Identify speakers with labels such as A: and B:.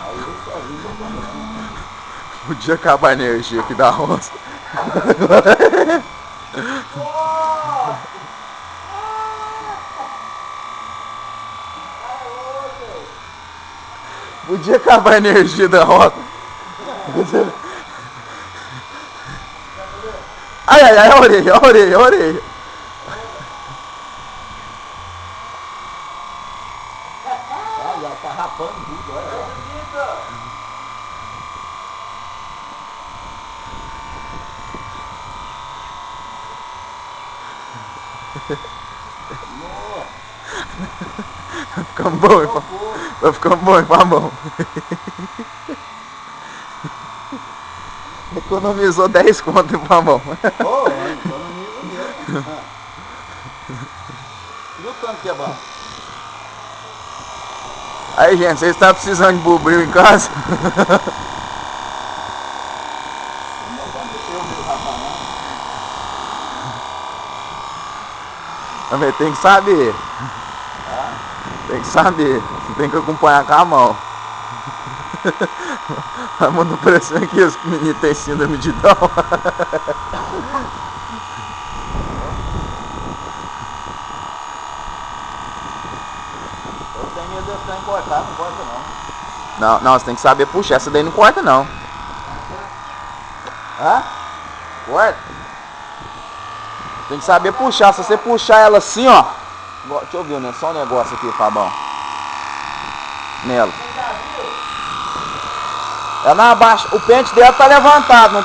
A: Aí eu sozinho tô comendo.
B: Podia acabar a energia aqui da roça. Podia acabar a energia da roça. Ai, ai, ai, a orelha, a orelha, a orelha.
A: Ah, já tá rapando tudo, olha lá.
B: Vai ficando bom, hein? Vai ficando bom, hein, Fabão? Economizou 10 conto, hein, Fabão?
A: Ô, economiza mesmo. Viu o tanto que é bom?
B: Aí, gente, vocês estão precisando de bubril em casa?
A: Não vai acontecer o meu rapaz, não.
B: Também tem que saber.
A: Tá?
B: Tem que saber. Tem que acompanhar com a mão. A mão não parecendo que os meninos têm síndrome de Down.
A: Eu tenho medo de eu ficar encortado, não corta não.
B: Não, você tem que saber puxar. Essa daí não corta, não. Hã? Corta? Tem que saber puxar. Se você puxar ela assim, ó. Deixa eu ver, né? Só um negócio aqui, Fabão. Nela. Ela não abaixa. O pente dela tá levantado. Não